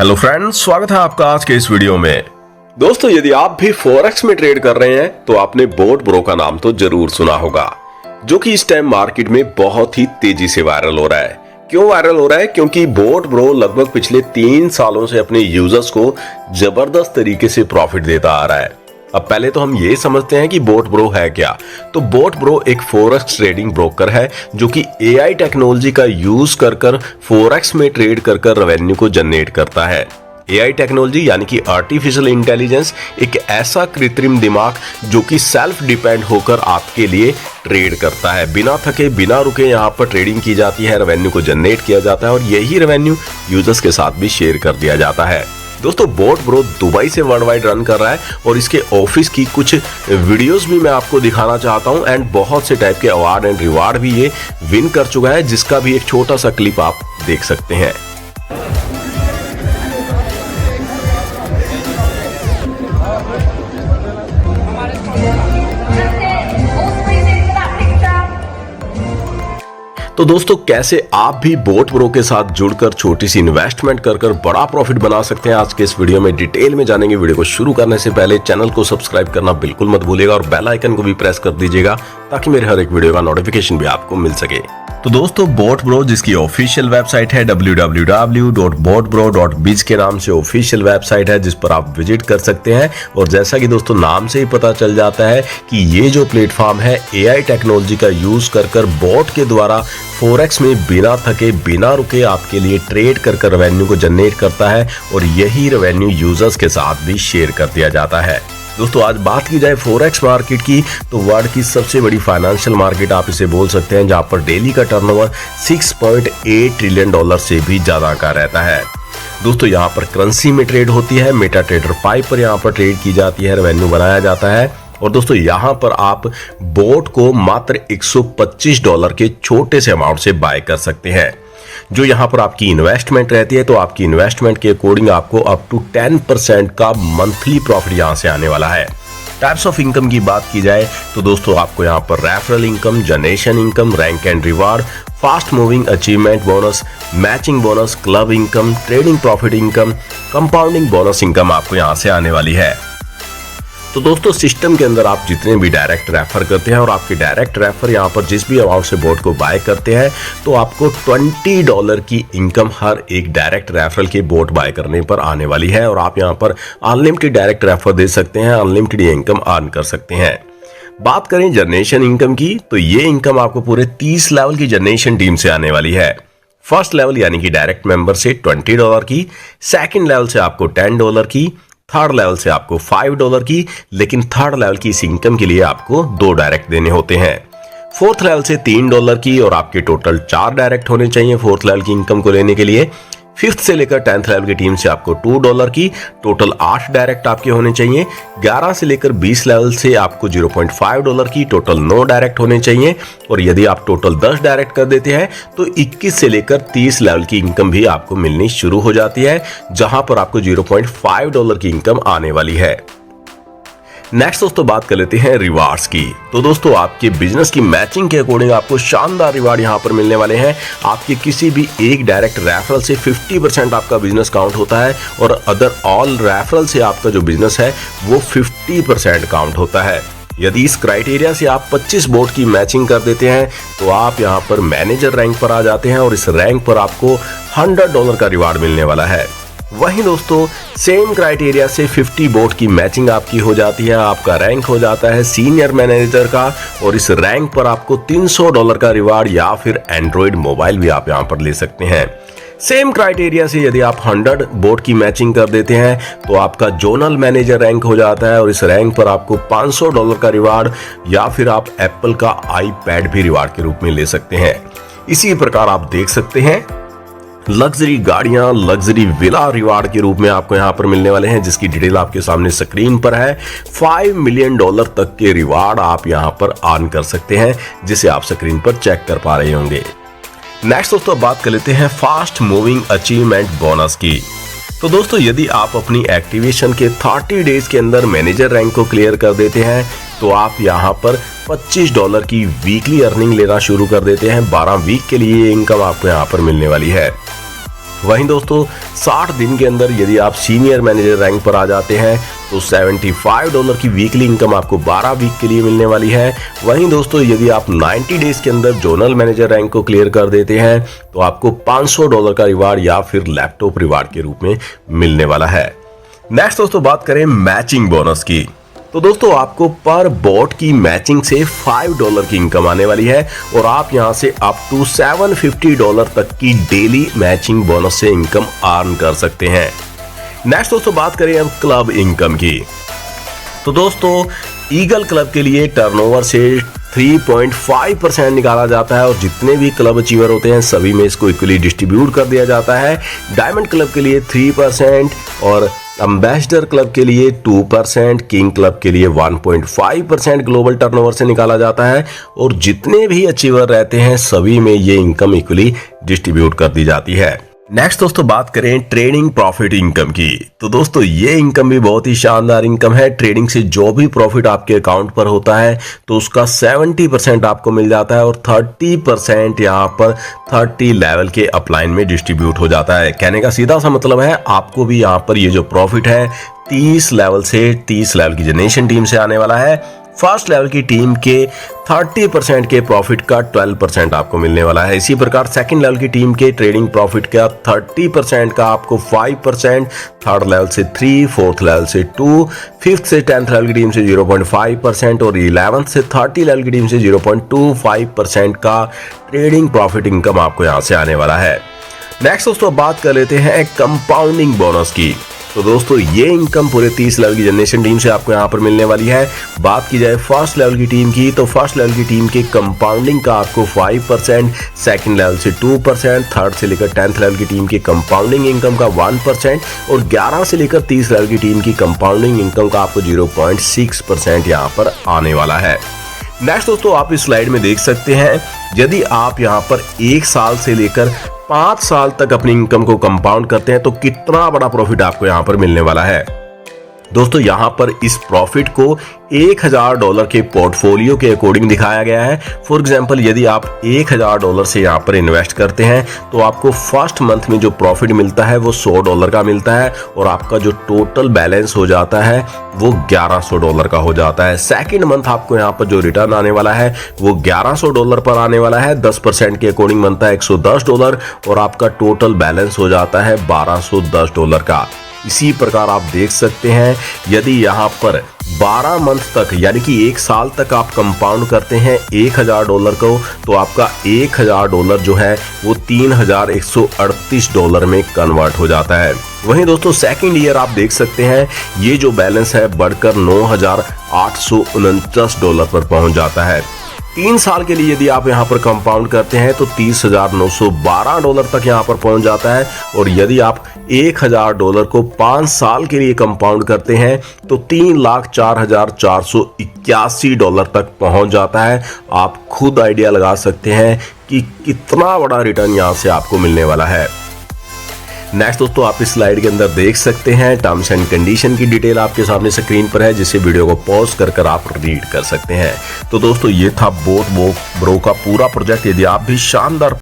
Hello friends, स्वागत है आपका आज के इस वीडियो में। दोस्तों, यदि आप भी फॉरेक्स में ट्रेड कर रहे हैं तो आपने बोट ब्रो का नाम तो जरूर सुना होगा, जो कि इस टाइम मार्केट में बहुत ही तेजी से वायरल हो रहा है। क्यों वायरल हो रहा है? क्योंकि बोट ब्रो लगभग पिछले 3 सालों से अपने यूजर्स को जबरदस्त तरीके से प्रॉफिट देता आ रहा है। अब पहले तो हम ये समझते हैं कि बोट ब्रो है क्या। तो बोट ब्रो एक फॉरेक्स ट्रेडिंग ब्रोकर है जो कि एआई टेक्नोलॉजी का यूज कर फॉरेक्स में ट्रेड कर रेवेन्यू को जनरेट करता है। एआई टेक्नोलॉजी यानी कि आर्टिफिशियल इंटेलिजेंस एक ऐसा कृत्रिम दिमाग जो कि सेल्फ डिपेंड होकर आपके लिए ट्रेड करता है। बिना थके बिना रुके यहाँ पर ट्रेडिंग की जाती है, रेवेन्यू को जनरेट किया जाता है और यही रेवेन्यू यूजर्स के साथ भी शेयर कर दिया जाता है। दोस्तों, बोट ब्रो दुबई से वर्ल्ड वाइड रन कर रहा है और इसके ऑफिस की कुछ वीडियोस भी मैं आपको दिखाना चाहता हूं एंड बहुत से टाइप के अवार्ड एंड रिवार्ड भी ये विन कर चुका है, जिसका भी एक छोटा सा क्लिप आप देख सकते हैं। तो दोस्तों, कैसे आप भी बोट ब्रो के साथ जुड़कर छोटी सी इन्वेस्टमेंट कर बड़ा प्रॉफिट बना सकते हैं, आज के इस वीडियो में डिटेल में जानेंगे। वीडियो को शुरू करने से पहले चैनल को सब्सक्राइब करना बिल्कुल मत भूलिएगा और बेल आइकन को भी प्रेस कर दीजिएगा ताकि मेरे हर एक वीडियो का नोटिफिकेशन भी आपको मिल सके। तो दोस्तों, बोट ब्रो जिसकी ऑफिशियल वेबसाइट है www.botbro.biz के नाम से ऑफिशियल वेबसाइट है, जिस पर आप विजिट कर सकते हैं। और जैसा कि दोस्तों नाम से ही पता चल जाता है कि ये जो प्लेटफॉर्म है एआई टेक्नोलॉजी का यूज कर बोट के द्वारा फॉरेक्स में बिना थके बिना रुके आपके लिए ट्रेड कर रेवेन्यू को जनरेट करता है और यही रेवेन्यू यूजर्स के साथ भी शेयर कर दिया जाता है। दोस्तों, आज बात की जाए फॉरेक्स मार्केट की तो वर्ल्ड की सबसे बड़ी फाइनेंशियल मार्केट आप इसे बोल सकते हैं, जहां पर डेली का टर्नओवर $6.8 ट्रिलियन से भी ज्यादा का रहता है। दोस्तों, यहां पर करेंसी में ट्रेड होती है, मेटा ट्रेडर 5 पर यहां पर ट्रेड की जाती है, रेवेन्यू बनाया जाता है। और दोस्तों, यहां पर आप बोट को मात्र $125 के छोटे से अमाउंट से बाय कर सकते हैं। जो यहां पर आपकी इन्वेस्टमेंट रहती है, तो आपकी इन्वेस्टमेंट के अकॉर्डिंग आपको अप टू 10% का मंथली प्रॉफिट यहां से आने वाला है। टाइप्स ऑफ इनकम की बात की जाए तो दोस्तों आपको यहां पर referral income, generation income, rank and reward, fast moving achievement bonus, matching bonus, club income, trading profit income, compounding bonus income आपको यहां से आने वाली है। तो दोस्तों, सिस्टम के अंदर आप जितने भी डायरेक्ट रेफर करते हैं और आपके डायरेक्ट रेफर यहाँ पर जिस भी अमाउंट से बोट को बाय करते हैं, तो आपको $20 की इनकम हर एक डायरेक्ट रेफरल के बोट बाय करने पर आने वाली है। और आप यहाँ पर अनलिमिटेड डायरेक्ट रेफर दे सकते हैं, अनलिमिटेड इनकम अर्न कर सकते हैं। बात करें जनरेशन इनकम की तो ये इनकम आपको पूरे 30 लेवल की जनरेशन टीम से आने वाली है। फर्स्ट लेवल यानी कि डायरेक्ट मेंबर से $20 की, सेकेंड लेवल से आपको $10 की, थर्ड लेवल से आपको $5 की, लेकिन थर्ड लेवल की इस इनकम के लिए आपको 2 डायरेक्ट देने होते हैं। फोर्थ लेवल से $3 की और आपके टोटल 4 डायरेक्ट होने चाहिए फोर्थ लेवल की इनकम को लेने के लिए। फिफ्थ से लेकर 10th लेवल की टीम से आपको $2 की, टोटल 8 डायरेक्ट आपके होने चाहिए। 11 से लेकर 20 लेवल से आपको $0.5 की, टोटल 9 डायरेक्ट होने चाहिए। और यदि आप टोटल 10 डायरेक्ट कर देते हैं तो 21 से लेकर 30 लेवल की इनकम भी आपको मिलनी शुरू हो जाती है, जहां पर आपको $0.5 की इनकम आने वाली है। नेक्स्ट दोस्तों बात कर लेते हैं रिवार्ड्स की। तो दोस्तों, आपके बिजनेस की मैचिंग के अकॉर्डिंग आपको शानदार रिवार्ड यहां पर मिलने वाले हैं। आपके किसी भी एक डायरेक्ट रेफरल से 50% आपका बिजनेस काउंट होता है और अदर ऑल रेफरल से आपका जो बिजनेस है वो 50% काउंट होता है। यदि इस क्राइटेरिया से आप 25 बोट की मैचिंग कर देते हैं तो आप यहां पर मैनेजर रैंक पर आ जाते हैं और इस रैंक पर आपको $100 का रिवार्ड मिलने वाला है। वहीं दोस्तों, सेम क्राइटेरिया से 50 बोट की मैचिंग आपकी हो जाती है, आपका रैंक हो जाता है सीनियर मैनेजर का और इस रैंक पर आपको $300 का रिवार्ड या फिर एंड्रॉइड मोबाइल भी आप यहां पर ले सकते हैं। सेम क्राइटेरिया से यदि आप 100 बोट की मैचिंग कर देते हैं तो आपका जोनल मैनेजर रैंक हो जाता है और इस रैंक पर आपको $500 का रिवार्ड या फिर आप एप्पल का आईपैड भी रिवार्ड के रूप में ले सकते हैं। इसी प्रकार आप देख सकते हैं लग्जरी गाड़ियां, लग्जरी विला रिवार्ड के रूप में आपको यहां पर मिलने वाले हैं, जिसकी डिटेल आपके सामने स्क्रीन पर है। $5 मिलियन तक के रिवार्ड आप यहां पर अर्न कर सकते हैं, जिसे आप स्क्रीन पर चेक कर पा रहे होंगे। नेक्स्ट दोस्तों बात कर लेते हैं फास्ट मूविंग अचीवमेंट बोनस की। तो दोस्तों, यदि आप अपनी एक्टिवेशन के 30 डेज के अंदर मैनेजर रैंक को क्लियर कर देते हैं तो आप यहां पर $25 की वीकली अर्निंग लेना शुरू कर देते हैं। 12 वीक के लिए इनकम आपको यहां पर मिलने वाली है। वहीं दोस्तों 60 दिन के अंदर यदि आप सीनियर मैनेजर रैंक पर आ जाते हैं तो $75 की वीकली इनकम आपको 12 वीक के लिए मिलने वाली है। वहीं दोस्तों यदि आप 90 डेज के अंदर जोनल मैनेजर रैंक को क्लियर कर देते हैं तो आपको $500 का रिवार्ड या फिर लैपटॉप रिवार्ड के रूप में मिलने वाला है। नेक्स्ट दोस्तों बात करें मैचिंग बोनस की, तो दोस्तों आपको पर बॉट की मैचिंग से $5 की इनकम आने वाली है और आप यहां से अप टू $750 तक की डेली मैचिंग बोनस से इनकम अर्न कर सकते हैं। नेक्स्ट दोस्तों बात करें हम क्लब इनकम की, तो दोस्तों ईगल क्लब के लिए टर्नओवर से 3.5% निकाला जाता है और जितने भी क्लब अचीवर होते हैं सभी में इसको इक्वली डिस्ट्रीब्यूट कर दिया जाता है। डायमंड क्लब के लिए 3% और एम्बेसडर क्लब के लिए 2%, किंग क्लब के लिए 1.5% ग्लोबल टर्नओवर से निकाला जाता है और जितने भी अचीवर रहते हैं सभी में ये इनकम इक्वली डिस्ट्रीब्यूट कर दी जाती है। नेक्स्ट दोस्तों बात करें ट्रेडिंग प्रॉफिट इनकम की, तो दोस्तों ये इनकम भी बहुत ही शानदार इनकम है। ट्रेडिंग से जो भी प्रॉफिट आपके अकाउंट पर होता है तो उसका 70% आपको मिल जाता है और 30% यहाँ पर 30 लेवल के अपलाइन में डिस्ट्रीब्यूट हो जाता है। कहने का सीधा सा मतलब है आपको भी यहाँ पर ये जो प्रॉफिट है 30 लेवल से 30 लेवल की जनरेशन टीम से आने वाला है। फर्स्ट लेवल की टीम के 30% के प्रॉफिट का 12% आपको मिलने वाला है। इसी प्रकार सेकंड लेवल की टीम के ट्रेडिंग प्रॉफिट का 30% का आपको 5%, थर्ड लेवल से 3, फोर्थ लेवल से 2, फिफ्थ से 10th लेवल की टीम से 0.5% और 11th से 30 लेवल की टीम से 0.25% का ट्रेडिंग प्रॉफिट इनकम आपको यहां से आने वाला है। नेक्स्ट दोस्तों बात कर लेते हैं कंपाउंडिंग बोनस की, तो दोस्तों ये इनकम पूरे 30 लेवल की जनरेशन टीम से आपको यहाँ पर मिलने वाली है। बात की जाए फर्स्ट लेवल की टीम की, तो फर्स्ट लेवल की टीम के कंपाउंडिंग का आपको 5%, सेकंड लेवल से 2%, थर्ड से लेकर 10th लेवल की टीम की कंपाउंडिंग इनकम का 1% और 11 से लेकर 30 लेवल की टीम की कंपाउंडिंग इनकम का आपको 0.6% यहाँ पर आने वाला है। नेक्स्ट दोस्तों आप इस स्लाइड में देख सकते हैं यदि आप यहाँ पर 1 साल से लेकर 5 साल तक अपनी इनकम को कंपाउंड करते हैं तो कितना बड़ा प्रॉफिट आपको यहां पर मिलने वाला है। दोस्तों यहां पर इस प्रॉफिट को $1000 के पोर्टफोलियो के अकॉर्डिंग दिखाया गया है। फॉर एग्जांपल यदि आप $1000 से यहां पर इन्वेस्ट करते हैं तो आपको फर्स्ट मंथ में जो प्रॉफिट मिलता है वो $100 का मिलता है और आपका जो टोटल बैलेंस हो जाता है वो $1100 का हो जाता है। सेकंड मंथ आपको यहां पर जो रिटर्न आने वाला है वो $1100 पर आने वाला है। 10% के अकॉर्डिंग बनता है $110 और आपका टोटल बैलेंस हो जाता है $1210 का। इसी प्रकार आप देख सकते हैं यदि यहाँ पर 12 मंथ तक यानी कि 1 साल तक आप कंपाउंड करते हैं $1000 को तो आपका $1000 जो है वो $3138 में कन्वर्ट हो जाता है। वहीं दोस्तों सेकंड ईयर आप देख सकते हैं ये जो बैलेंस है बढ़कर $9849 पर पहुंच जाता है। 3 साल के लिए यदि आप यहाँ पर कंपाउंड करते हैं तो $30,912 तक यहाँ पर पहुंच जाता है और यदि आप $1000 को 5 साल के लिए कंपाउंड करते हैं तो $3,04,481 तक पहुंच जाता है। आप खुद आइडिया लगा सकते हैं कि कितना बड़ा रिटर्न यहाँ से आपको मिलने वाला है। नेक्स्ट दोस्तों आप इस स्लाइड के अंदर देख सकते हैं टर्म्स एंड कंडीशन की डिटेल आपके सामने स्क्रीन पर है जिसे वीडियो को पॉज कर आप रीड कर सकते हैं। तो दोस्तों ये था बोट ब्रो का पूरा प्रोजेक्ट। यदि आप भी शानदार